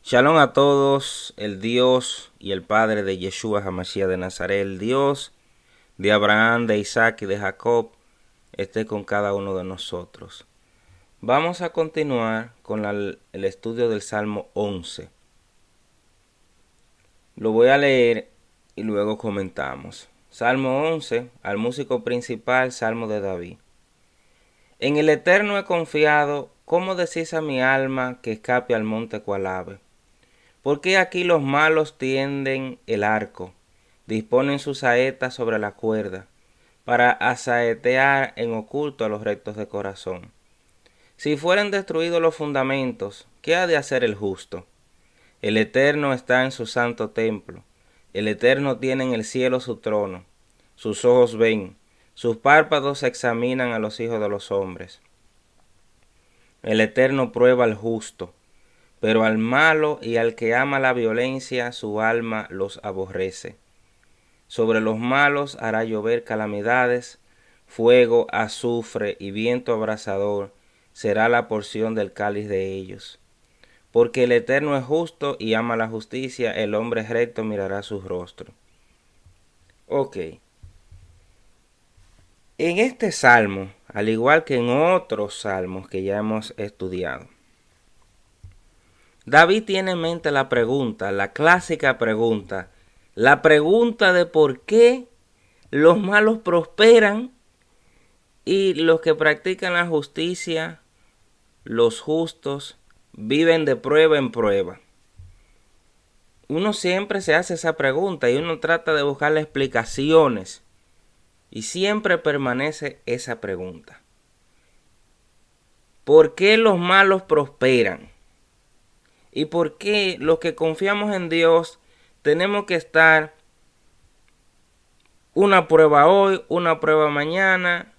Shalom a todos, el Dios y el Padre de Yeshua HaMashiach de Nazaret, el Dios de Abraham, de Isaac y de Jacob, esté con cada uno de nosotros. Vamos a continuar con el estudio del Salmo 11. Lo voy a leer y luego comentamos. Salmo 11, al músico principal, Salmo de David. En el Eterno he confiado, ¿cómo decís a mi alma que escape al monte cual ave? Porque aquí los malos tienden el arco, disponen sus saetas sobre la cuerda, para asaetear en oculto a los rectos de corazón. Si fueren destruidos los fundamentos, ¿qué ha de hacer el justo? El Eterno está en su santo templo, el Eterno tiene en el cielo su trono, sus ojos ven, sus párpados examinan a los hijos de los hombres. El Eterno prueba al justo, pero al malo y al que ama la violencia su alma los aborrece. Sobre los malos hará llover calamidades, fuego, azufre y viento abrasador será la porción del cáliz de ellos. Porque el Eterno es justo y ama la justicia, el hombre recto mirará su rostro. Ok. En este salmo, al igual que en otros salmos que ya hemos estudiado, David tiene en mente la pregunta, la clásica pregunta, la pregunta de por qué los malos prosperan y los que practican la justicia, los justos, viven de prueba en prueba. Uno siempre se hace esa pregunta y uno trata de buscarle explicaciones y siempre permanece esa pregunta. ¿Por qué los malos prosperan? ¿Y por qué los que confiamos en Dios tenemos que estar una prueba hoy, una prueba mañana,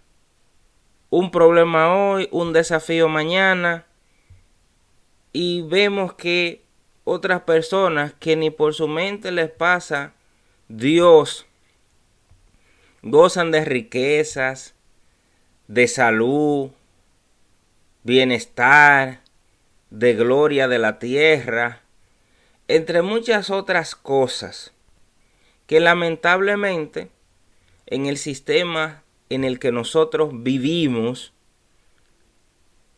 un problema hoy, un desafío mañana? Y vemos que otras personas que ni por su mente les pasa Dios, gozan de riquezas, de salud, bienestar, de gloria de la tierra, entre muchas otras cosas que lamentablemente en el sistema en el que nosotros vivimos,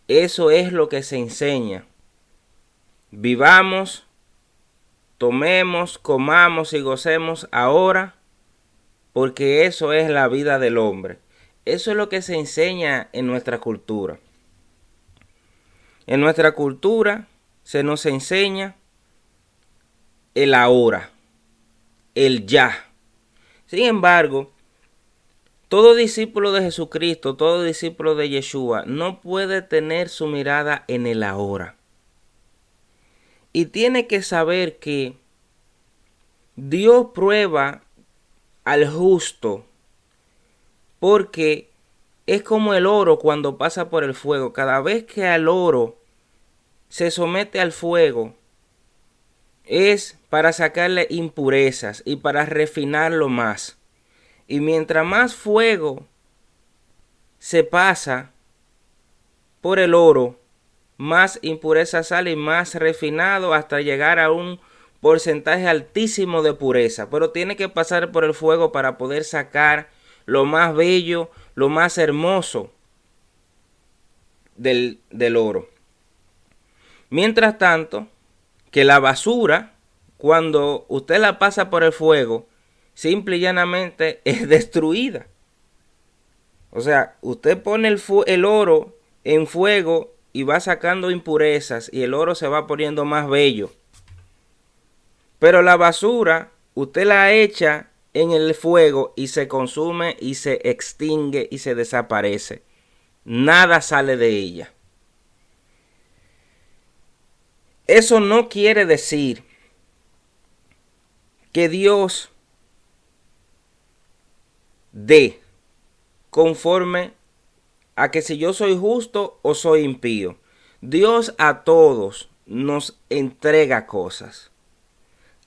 eso es lo que se enseña. Vivamos, tomemos, comamos y gocemos ahora, porque eso es la vida del hombre. Eso es lo que se enseña en nuestra cultura. En nuestra cultura se nos enseña el ahora, el ya. Sin embargo, todo discípulo de Jesucristo, todo discípulo de Yeshua, no puede tener su mirada en el ahora. Y tiene que saber que Dios prueba al justo, porque es como el oro cuando pasa por el fuego. Cada vez que al oro se somete al fuego, es para sacarle impurezas y para refinarlo más. Y mientras más fuego se pasa por el oro, más impureza sale y más refinado hasta llegar a un porcentaje altísimo de pureza. Pero tiene que pasar por el fuego para poder sacar lo más bello, lo más hermoso del oro. Mientras tanto, que la basura, cuando usted la pasa por el fuego, simple y llanamente es destruida. O sea, usted pone el oro en fuego y va sacando impurezas y el oro se va poniendo más bello. Pero la basura, usted la echa en el fuego y se consume y se extingue y se desaparece. Nada sale de ella. Eso no quiere decir que Dios dé conforme a que si yo soy justo o soy impío. Dios a todos nos entrega cosas.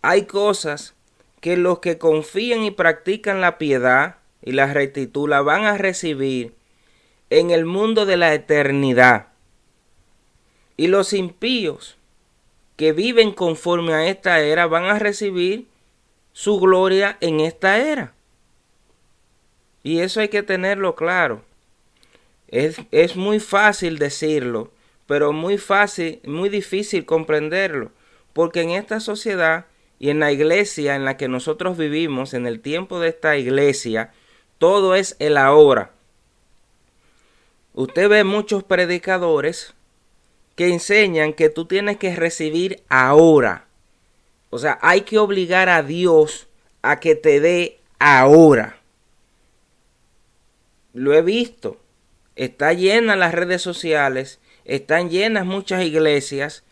Hay cosas que los que confían y practican la piedad y la rectitud la van a recibir en el mundo de la eternidad. Y los impíos que viven conforme a esta era van a recibir su gloria en esta era. Y eso hay que tenerlo claro. Es muy fácil decirlo, pero muy difícil comprenderlo, porque en esta sociedad y en la iglesia en la que nosotros vivimos, en el tiempo de esta iglesia, todo es el ahora. Usted ve muchos predicadores que enseñan que tú tienes que recibir ahora. O sea, hay que obligar a Dios a que te dé ahora. Lo he visto. Está llena las redes sociales, están llenas muchas iglesias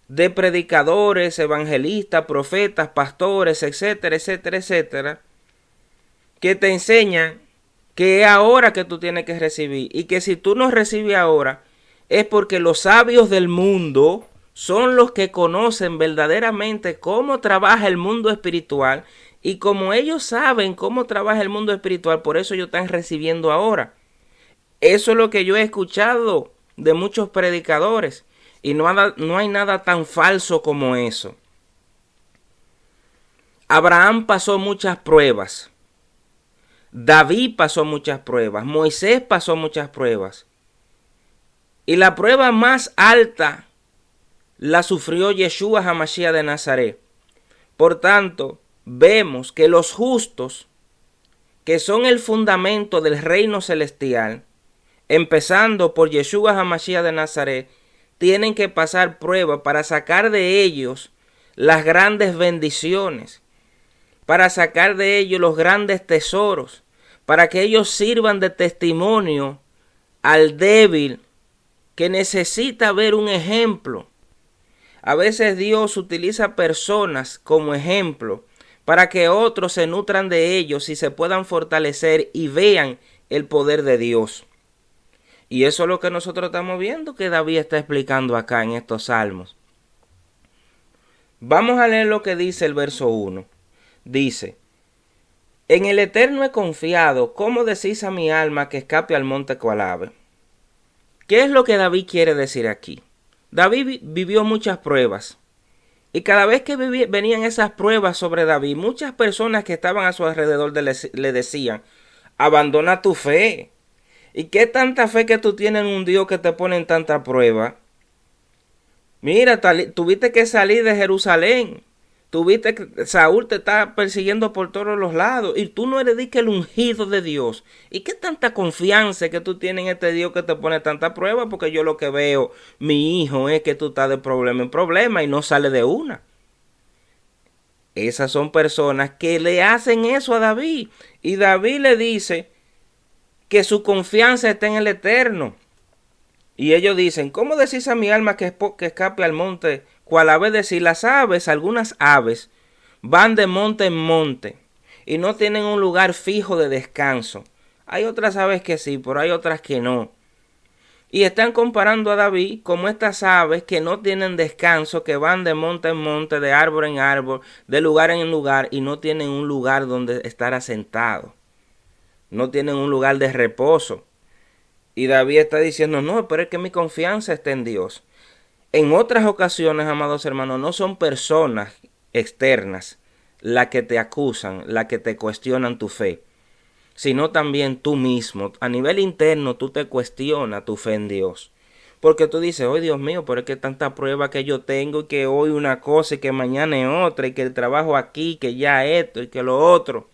de predicadores, evangelistas, profetas, pastores, etcétera, etcétera, etcétera, que te enseñan que es ahora que tú tienes que recibir y que si tú no recibes ahora es porque los sabios del mundo son los que conocen verdaderamente cómo trabaja el mundo espiritual y como ellos saben cómo trabaja el mundo espiritual, por eso ellos están recibiendo ahora. Eso es lo que yo he escuchado de muchos predicadores y no hay nada tan falso como eso. Abraham pasó muchas pruebas. David pasó muchas pruebas. Moisés pasó muchas pruebas. Y la prueba más alta la sufrió Yeshua HaMashiach de Nazaret. Por tanto, vemos que los justos, que son el fundamento del reino celestial, empezando por Yeshua HaMashiach de Nazaret, tienen que pasar prueba para sacar de ellos las grandes bendiciones, para sacar de ellos los grandes tesoros, para que ellos sirvan de testimonio al débil que necesita ver un ejemplo. A veces Dios utiliza personas como ejemplo para que otros se nutran de ellos y se puedan fortalecer y vean el poder de Dios. Y eso es lo que nosotros estamos viendo que David está explicando acá en estos salmos. Vamos a leer lo que dice el verso 1. Dice: en el Eterno he confiado, ¿cómo decís a mi alma que escape al monte cual ave? ¿Qué es lo que David quiere decir aquí? David vivió muchas pruebas. Y cada vez que venían esas pruebas sobre David, muchas personas que estaban a su alrededor le decían: abandona tu fe. ¿Y qué tanta fe que tú tienes en un Dios que te pone en tanta prueba? Mira, tuviste que salir de Jerusalén. Tuviste que Saúl te está persiguiendo por todos los lados. Y tú no eres el ungido de Dios. ¿Y qué tanta confianza que tú tienes en este Dios que te pone tanta prueba? Porque yo lo que veo, mi hijo, es que tú estás de problema en problema y no sale de una. Esas son personas que le hacen eso a David. Y David le dice que su confianza está en el Eterno. Y ellos dicen: ¿cómo decís a mi alma que escape al monte? Cual ave decir, las aves, algunas aves, van de monte en monte y no tienen un lugar fijo de descanso. Hay otras aves que sí, pero hay otras que no. Y están comparando a David como estas aves que no tienen descanso, que van de monte en monte, de árbol en árbol, de lugar en lugar y no tienen un lugar donde estar asentado. No tienen un lugar de reposo. Y David está diciendo: no, pero es que mi confianza está en Dios. En otras ocasiones, amados hermanos, no son personas externas las que te acusan, las que te cuestionan tu fe, sino también tú mismo. A nivel interno, tú te cuestionas tu fe en Dios. Porque tú dices: oh Dios mío, pero es que tanta prueba que yo tengo, y que hoy una cosa y que mañana es otra, y que el trabajo aquí, que ya esto y que lo otro.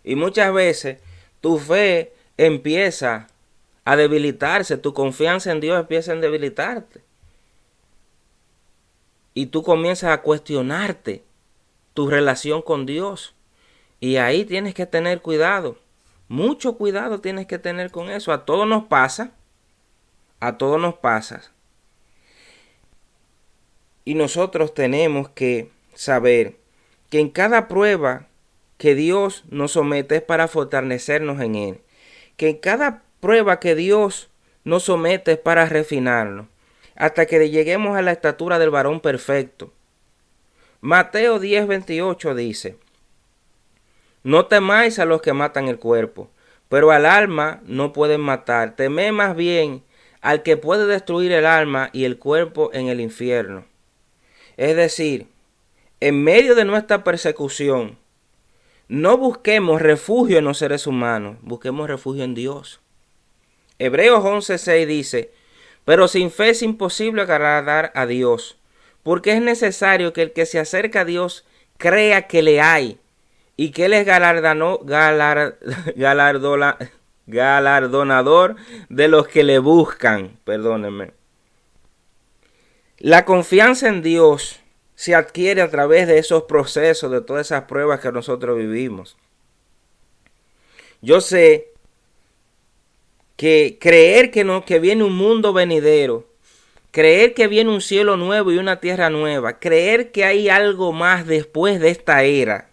Y muchas veces tu fe empieza a debilitarse, tu confianza en Dios empieza a debilitarte. Y tú comienzas a cuestionarte tu relación con Dios. Y ahí tienes que tener cuidado. Mucho cuidado tienes que tener con eso. A todos nos pasa. A todos nos pasa. Y nosotros tenemos que saber que en cada prueba que Dios nos somete es para fortalecernos en Él. Que en cada prueba que Dios nos somete es para refinarnos, hasta que lleguemos a la estatura del varón perfecto. Mateo 10:28 dice: no temáis a los que matan el cuerpo, pero al alma no pueden matar. Temed más bien al que puede destruir el alma y el cuerpo en el infierno. Es decir, en medio de nuestra persecución, no busquemos refugio en los seres humanos, busquemos refugio en Dios. Hebreos 11:6 dice, pero sin fe es imposible agradar a Dios, porque es necesario que el que se acerca a Dios crea que le hay y que Él es galardonador de los que le buscan. Perdónenme. La confianza en Dios se adquiere a través de esos procesos, de todas esas pruebas que nosotros vivimos. Yo sé que creer que viene un mundo venidero, creer que viene un cielo nuevo y una tierra nueva, creer que hay algo más después de esta era,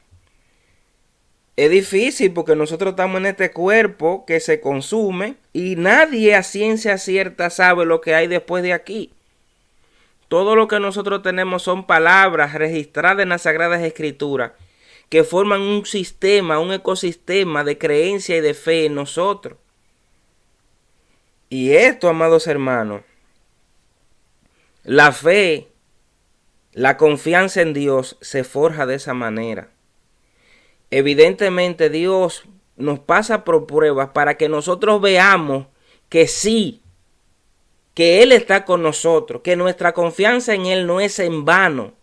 es difícil porque nosotros estamos en este cuerpo que se consume y nadie a ciencia cierta sabe lo que hay después de aquí. Todo lo que nosotros tenemos son palabras registradas en las Sagradas Escrituras que forman un sistema, un ecosistema de creencia y de fe en nosotros. Y esto, amados hermanos, la fe, la confianza en Dios se forja de esa manera. Evidentemente Dios nos pasa por pruebas para que nosotros veamos que sí, que Él está con nosotros, que nuestra confianza en Él no es en vano.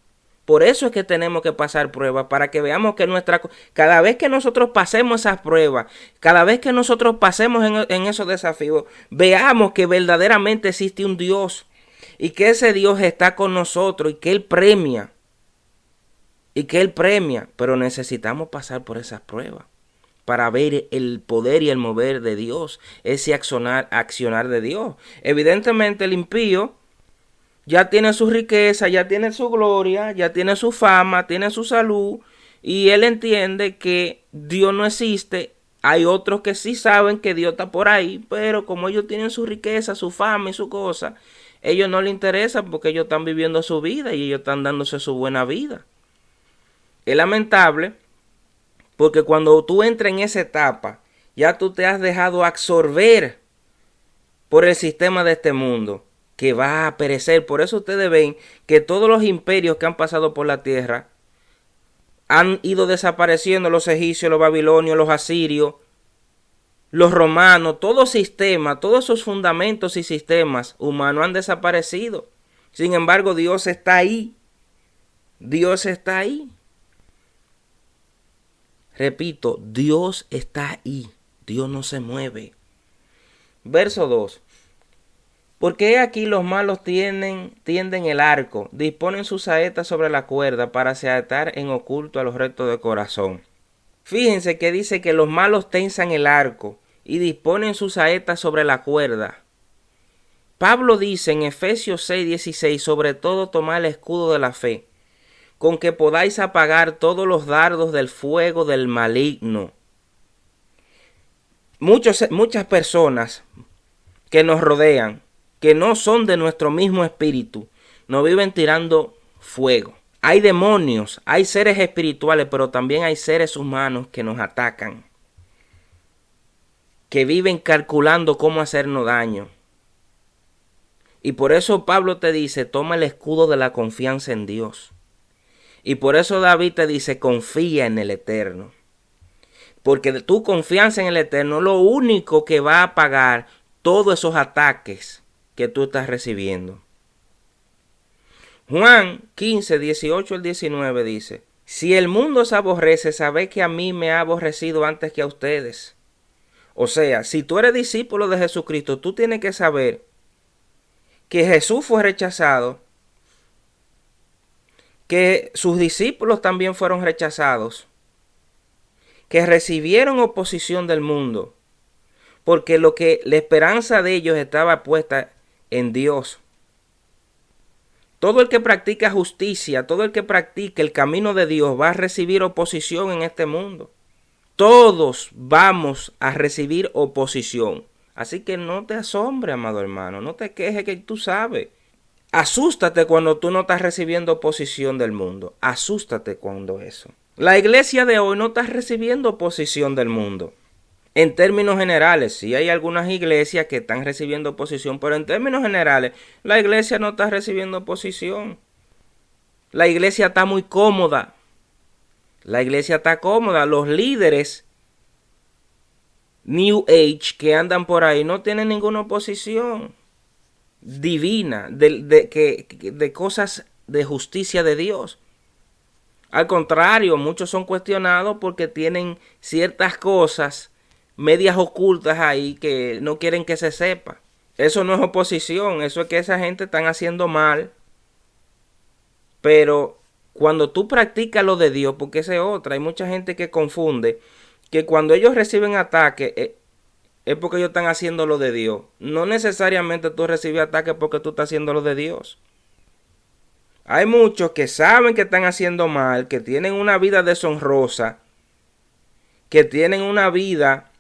Por eso es que tenemos que pasar pruebas, para que veamos que cada vez que nosotros pasemos esas pruebas, cada vez que nosotros pasemos en esos desafíos, veamos que verdaderamente existe un Dios y que ese Dios está con nosotros y que Él premia. Pero necesitamos pasar por esas pruebas para ver el poder y el mover de Dios, ese accionar de Dios. Evidentemente el impío ya tiene su riqueza, ya tiene su gloria, ya tiene su fama, tiene su salud, y él entiende que Dios no existe. Hay otros que sí saben que Dios está por ahí, pero como ellos tienen su riqueza, su fama y su cosa, ellos no les interesan porque ellos están viviendo su vida y ellos están dándose su buena vida. Es lamentable porque cuando tú entras en esa etapa, ya tú te has dejado absorber por el sistema de este mundo, que va a perecer. Por eso ustedes ven que todos los imperios que han pasado por la tierra han ido desapareciendo: los egipcios, los babilonios, los asirios, los romanos, todo sistema, todos esos fundamentos y sistemas humanos han desaparecido. Sin embargo, Dios está ahí. Dios está ahí. Repito, Dios está ahí. Dios no se mueve. Verso 2. Porque aquí los malos tienden el arco, disponen sus saetas sobre la cuerda para se atar en oculto a los rectos de corazón. Fíjense que dice que los malos tensan el arco y disponen sus saetas sobre la cuerda. Pablo dice en Efesios 6:16, sobre todo tomad el escudo de la fe, con que podáis apagar todos los dardos del fuego del maligno. Muchas personas que nos rodean, que no son de nuestro mismo espíritu, nos viven tirando fuego. Hay demonios, hay seres espirituales, pero también hay seres humanos que nos atacan, que viven calculando cómo hacernos daño. Y por eso Pablo te dice, toma el escudo de la confianza en Dios. Y por eso David te dice, confía en el Eterno. Porque tu confianza en el Eterno es lo único que va a apagar todos esos ataques que tú estás recibiendo. Juan 15:18-19 dice, si el mundo os aborrece, sabed que a mí me ha aborrecido antes que a ustedes. O sea, si tú eres discípulo de Jesucristo, tú tienes que saber que Jesús fue rechazado, que sus discípulos también fueron rechazados, que recibieron oposición del mundo, porque la esperanza de ellos estaba puesta en Dios. Todo el que practica justicia, todo el que practica el camino de Dios va a recibir oposición en este mundo. Todos vamos a recibir oposición. Así que no te asombres, amado hermano, no te quejes, que tú sabes. Asústate cuando tú no estás recibiendo oposición del mundo. Asústate cuando eso. La iglesia de hoy no está recibiendo oposición del mundo. En términos generales, sí hay algunas iglesias que están recibiendo oposición, pero en términos generales, la iglesia no está recibiendo oposición. La iglesia está muy cómoda. La iglesia está cómoda. Los líderes New Age que andan por ahí no tienen ninguna oposición divina de cosas de justicia de Dios. Al contrario, muchos son cuestionados porque tienen ciertas cosas medias ocultas ahí que no quieren que se sepa. Eso no es oposición, eso es que esa gente están haciendo mal. Pero cuando tú practicas lo de Dios, porque esa es otra, hay mucha gente que confunde que cuando ellos reciben ataques es porque ellos están haciendo lo de Dios. No necesariamente tú recibes ataques porque tú estás haciendo lo de Dios. Hay muchos que saben que están haciendo mal, que tienen una vida deshonrosa, que tienen una vida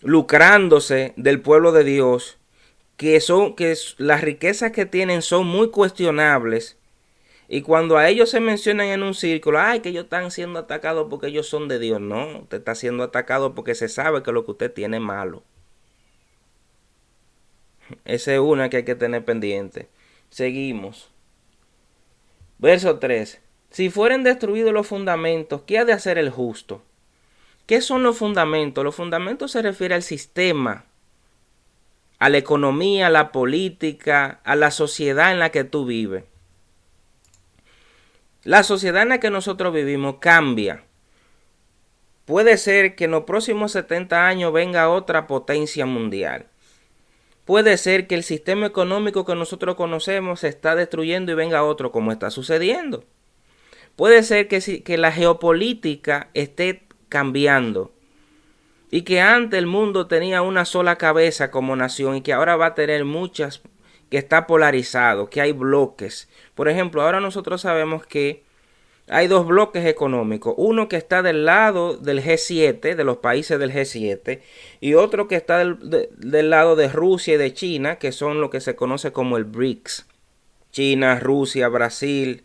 lucrándose del pueblo de Dios, que las riquezas que tienen son muy cuestionables. Y cuando a ellos se mencionan en un círculo, ay, que ellos están siendo atacados porque ellos son de Dios. No, usted está siendo atacado porque se sabe que lo que usted tiene es malo. Esa es una que hay que tener pendiente. Seguimos. Verso 3. Si fueren destruidos los fundamentos, ¿qué ha de hacer el justo? ¿Qué son los fundamentos? Los fundamentos se refiere al sistema, a la economía, a la política, a la sociedad en la que tú vives. La sociedad en la que nosotros vivimos cambia. Puede ser que en los próximos 70 años venga otra potencia mundial. Puede ser que el sistema económico que nosotros conocemos se está destruyendo y venga otro, como está sucediendo. Puede ser que la geopolítica esté cambiando y que antes el mundo tenía una sola cabeza como nación y que ahora va a tener muchas, que está polarizado, que hay bloques. Por ejemplo, ahora nosotros sabemos que hay dos bloques económicos, uno que está del lado del G7, de los países del G7, y otro que está del lado de Rusia y de China, que son lo que se conoce como el BRICS. China, Rusia, Brasil,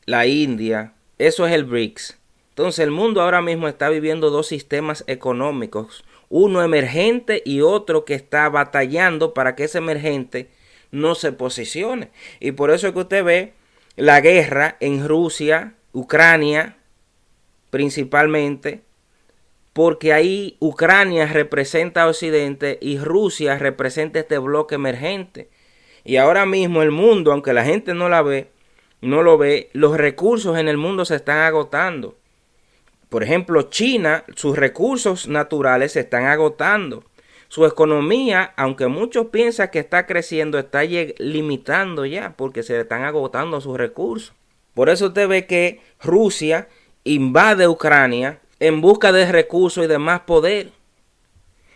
la India, eso es el BRICS. Entonces el mundo ahora mismo está viviendo dos sistemas económicos, uno emergente y otro que está batallando para que ese emergente no se posicione. Y por eso es que usted ve la guerra en Rusia, Ucrania, principalmente, porque ahí Ucrania representa a Occidente y Rusia representa este bloque emergente. Y ahora mismo el mundo, aunque la gente no lo ve, los recursos en el mundo se están agotando. Por ejemplo, China, sus recursos naturales se están agotando. Su economía, aunque muchos piensan que está creciendo, está limitando ya porque se están agotando sus recursos. Por eso usted ve que Rusia invade Ucrania en busca de recursos y de más poder.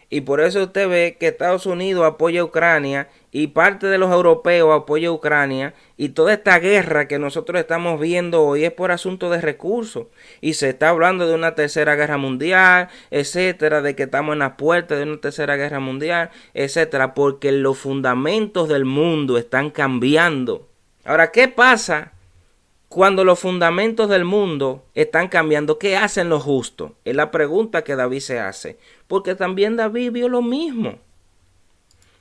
Y por eso usted ve que Estados Unidos apoya a Ucrania y parte de los europeos apoya a Ucrania. Y toda esta guerra que nosotros estamos viendo hoy es por asunto de recursos. Y se está hablando de una tercera guerra mundial, etcétera, de que estamos en las puertas de una tercera guerra mundial, etcétera, porque los fundamentos del mundo están cambiando. Ahora, ¿qué pasa cuando los fundamentos del mundo están cambiando? ¿Qué hacen los justos? Es la pregunta que David se hace. Porque también David vio lo mismo.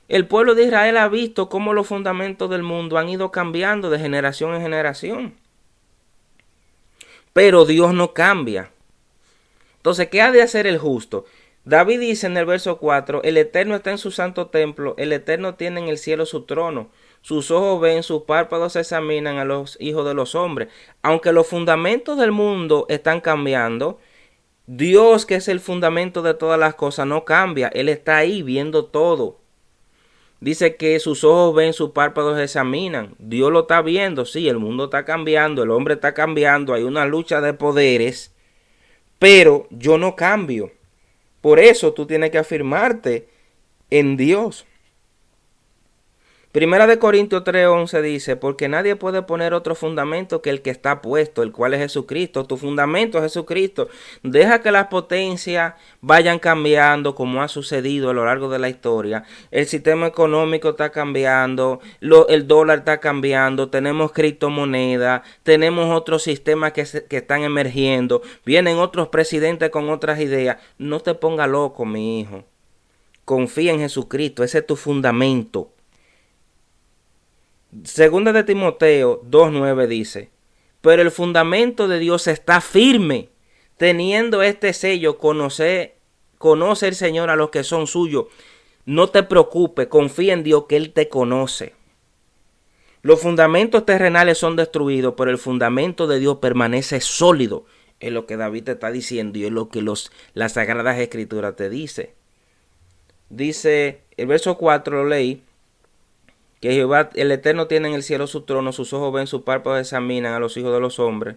El pueblo de Israel ha visto cómo los fundamentos del mundo han ido cambiando de generación en generación. Pero Dios no cambia. Entonces, ¿qué ha de hacer el justo? David dice en el verso 4, el Eterno está en su santo templo, el Eterno tiene en el cielo su trono. Sus ojos ven, sus párpados examinan a los hijos de los hombres. Aunque los fundamentos del mundo están cambiando, Dios, que es el fundamento de todas las cosas, no cambia. Él está ahí viendo todo. Dice que sus ojos ven, sus párpados examinan. Dios lo está viendo. Sí, el mundo está cambiando, el hombre está cambiando, hay una lucha de poderes, pero yo no cambio. Por eso tú tienes que afirmarte en Dios. Primera de Corintios 3:11 dice, porque nadie puede poner otro fundamento que el que está puesto, el cual es Jesucristo. Tu fundamento es Jesucristo. Deja que las potencias vayan cambiando como ha sucedido a lo largo de la historia. El sistema económico está cambiando, el dólar está cambiando, tenemos criptomonedas, tenemos otros sistemas que están emergiendo, vienen otros presidentes con otras ideas. No te pongas loco, mi hijo. Confía en Jesucristo, ese es tu fundamento. Segunda de Timoteo 2:9 dice, pero el fundamento de Dios está firme, teniendo este sello, conoce el Señor a los que son suyos. No te preocupes, confía en Dios que Él te conoce. Los fundamentos terrenales son destruidos, pero el fundamento de Dios permanece sólido. Es lo que David te está diciendo y es lo que las Sagradas Escrituras te dice. Dice, el verso 4 lo leí, que Jehová, el Eterno, tiene en el cielo su trono, sus ojos ven, sus párpados examinan a los hijos de los hombres.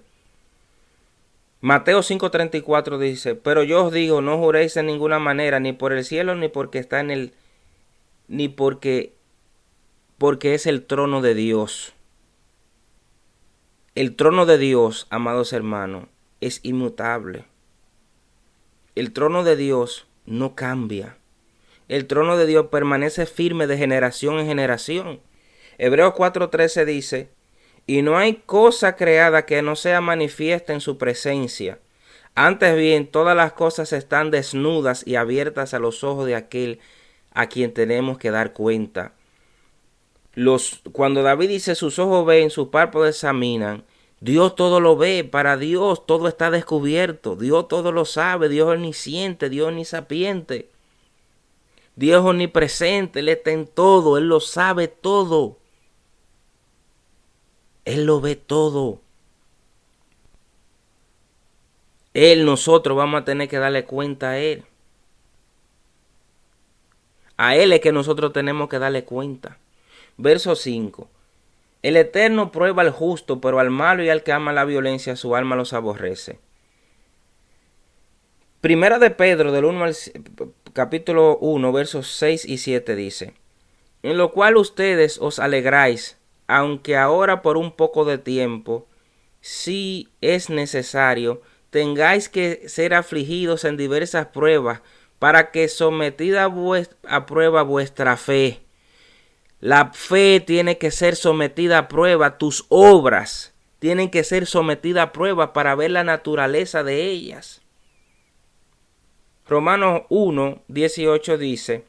Mateo 5:34 dice, pero yo os digo, no juréis en ninguna manera, ni por el cielo, ni porque está en el, ni porque es el trono de Dios. El trono de Dios, amados hermanos, es inmutable. El trono de Dios no cambia. El trono de Dios permanece firme de generación en generación. Hebreos 4:13 dice, y no hay cosa creada que no sea manifiesta en su presencia. Antes bien, todas las cosas están desnudas y abiertas a los ojos de aquel a quien tenemos que dar cuenta. Cuando David dice sus ojos ven, sus párpados examinan, Dios todo lo ve. Para Dios todo está descubierto. Dios todo lo sabe. Dios es omnisciente, Dios es omnisapiente. Dios es omnipresente, Él está en todo, Él lo sabe todo. Él lo ve todo. Nosotros vamos a tener que darle cuenta a Él. A Él es que nosotros tenemos que darle cuenta. Verso 5. El Eterno prueba al justo, pero al malo y al que ama la violencia, su alma los aborrece. Primera de Pedro, capítulo 1, versos 6 y 7 dice, en lo cual ustedes os alegráis, aunque ahora por un poco de tiempo, si es necesario, tengáis que ser afligidos en diversas pruebas, para que sometida a prueba vuestra fe. La fe tiene que ser sometida a prueba, tus obras tienen que ser sometidas a prueba para ver la naturaleza de ellas. Romanos 1:18 dice,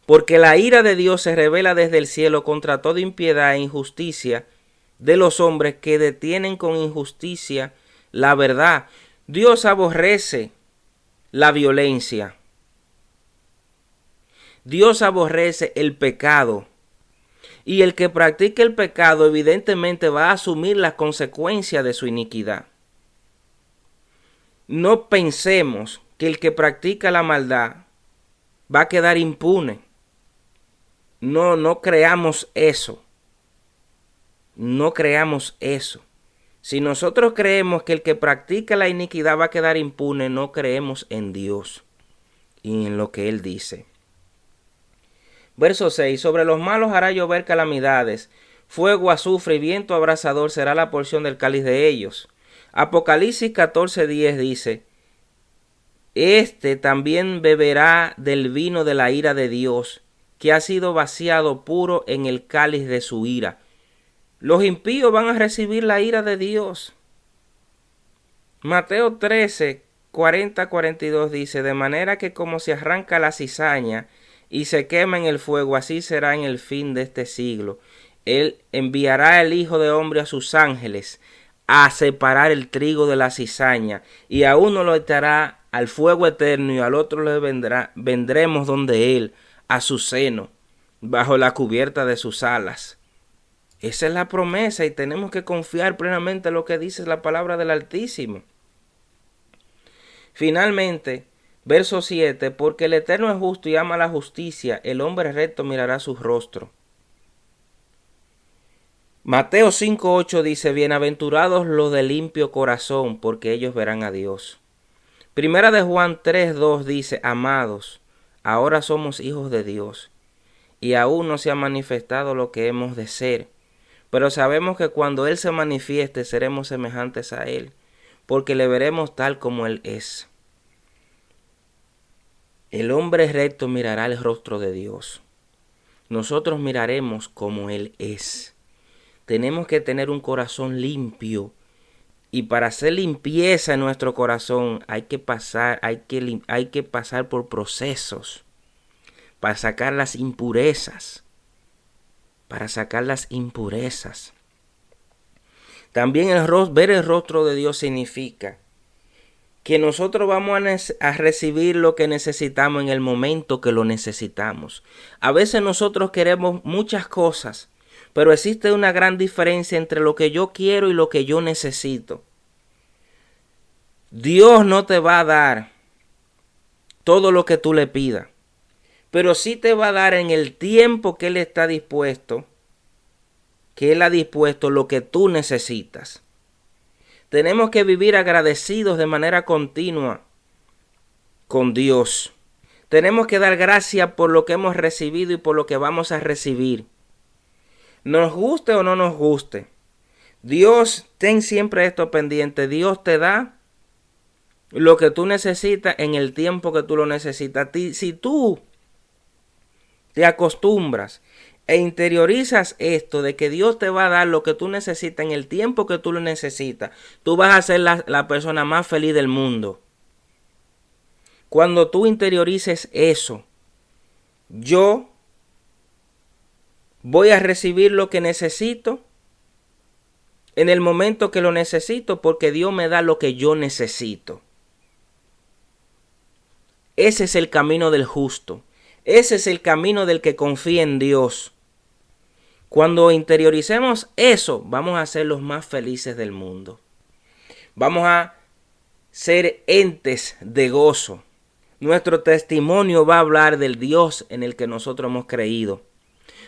porque la ira de Dios se revela desde el cielo contra toda impiedad e injusticia de los hombres que detienen con injusticia la verdad. Dios aborrece la violencia. Dios aborrece el pecado. Y el que practique el pecado evidentemente va a asumir las consecuencias de su iniquidad. No pensemos que el que practica la maldad va a quedar impune. No creamos eso. No creamos eso. Si nosotros creemos que el que practica la iniquidad va a quedar impune, no creemos en Dios y en lo que Él dice. Verso 6. Sobre los malos hará llover calamidades, fuego, azufre y viento abrasador será la porción del cáliz de ellos. Apocalipsis 14:10 dice, este también beberá del vino de la ira de Dios, que ha sido vaciado puro en el cáliz de su ira. Los impíos van a recibir la ira de Dios. Mateo 13:40-42 dice, de manera que como se arranca la cizaña y se quema en el fuego, así será en el fin de este siglo. Él enviará el Hijo de Hombre a sus ángeles a separar el trigo de la cizaña, y a uno lo echará al fuego eterno y al otro le vendremos donde él, a su seno, bajo la cubierta de sus alas. Esa es la promesa y tenemos que confiar plenamente en lo que dice la palabra del Altísimo. Finalmente, verso 7, porque el Eterno es justo y ama la justicia, el hombre recto mirará su rostro. Mateo 5:8 dice, bienaventurados los de limpio corazón, porque ellos verán a Dios. Primera de Juan 3:2 dice, amados, ahora somos hijos de Dios, y aún no se ha manifestado lo que hemos de ser, pero sabemos que cuando Él se manifieste seremos semejantes a Él, porque le veremos tal como Él es. El hombre recto mirará el rostro de Dios. Nosotros miraremos como Él es. Tenemos que tener un corazón limpio. Y para hacer limpieza en nuestro corazón hay que pasar por procesos para sacar las impurezas. para sacar las impurezas. También ver el rostro de Dios significa que nosotros vamos a recibir lo que necesitamos en el momento que lo necesitamos. A veces nosotros queremos muchas cosas, pero existe una gran diferencia entre lo que yo quiero y lo que yo necesito. Dios no te va a dar todo lo que tú le pidas, pero sí te va a dar en el tiempo que Él está dispuesto, que Él ha dispuesto lo que tú necesitas. Tenemos que vivir agradecidos de manera continua con Dios. Tenemos que dar gracias por lo que hemos recibido y por lo que vamos a recibir. Nos guste o no nos guste, Dios, ten siempre esto pendiente. Dios te da lo que tú necesitas en el tiempo que tú lo necesitas. Si tú te acostumbras e interiorizas esto de que Dios te va a dar lo que tú necesitas en el tiempo que tú lo necesitas, tú vas a ser la persona más feliz del mundo. Cuando tú interiorices eso, yo voy a recibir lo que necesito en el momento que lo necesito, porque Dios me da lo que yo necesito. Ese es el camino del justo. Ese es el camino del que confía en Dios. Cuando interioricemos eso, vamos a ser los más felices del mundo. Vamos a ser entes de gozo. Nuestro testimonio va a hablar del Dios en el que nosotros hemos creído.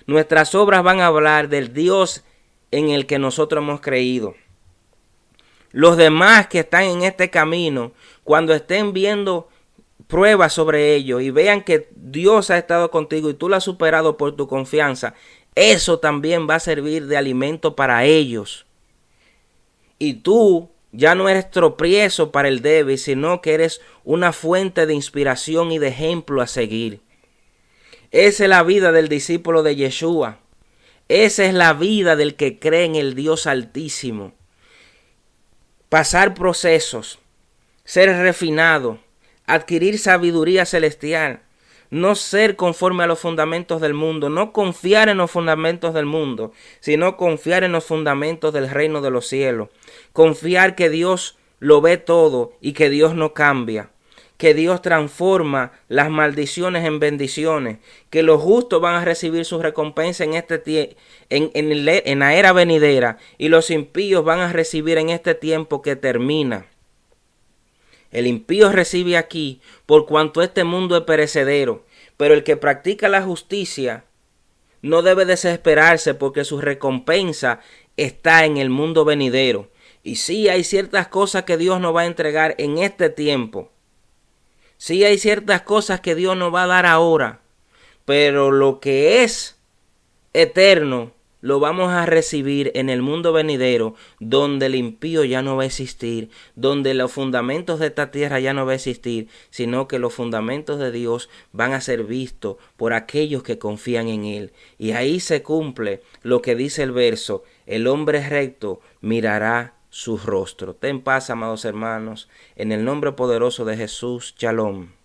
Nuestras obras van a hablar del Dios en el que nosotros hemos creído. Los demás que están en este camino, cuando estén viendo pruebas sobre ellos y vean que Dios ha estado contigo y tú lo has superado por tu confianza, eso también va a servir de alimento para ellos. Y tú ya no eres tropiezo para el débil, sino que eres una fuente de inspiración y de ejemplo a seguir. Esa es la vida del discípulo de Yeshua. Esa es la vida del que cree en el Dios Altísimo. Pasar procesos, ser refinado, adquirir sabiduría celestial, no ser conforme a los fundamentos del mundo, no confiar en los fundamentos del mundo, sino confiar en los fundamentos del reino de los cielos. Confiar que Dios lo ve todo y que Dios no cambia, que Dios transforma las maldiciones en bendiciones, que los justos van a recibir su recompensa en la era venidera, y los impíos van a recibir en este tiempo que termina. El impío recibe aquí por cuanto este mundo es perecedero, pero el que practica la justicia no debe desesperarse, porque su recompensa está en el mundo venidero. Y sí, hay ciertas cosas que Dios nos va a entregar en este tiempo. Sí, hay ciertas cosas que Dios nos va a dar ahora, pero lo que es eterno lo vamos a recibir en el mundo venidero, donde el impío ya no va a existir, donde los fundamentos de esta tierra ya no va a existir, sino que los fundamentos de Dios van a ser vistos por aquellos que confían en Él. Y ahí se cumple lo que dice el verso: el hombre recto mirará su rostro. Ten paz, amados hermanos, en el nombre poderoso de Jesús. Shalom.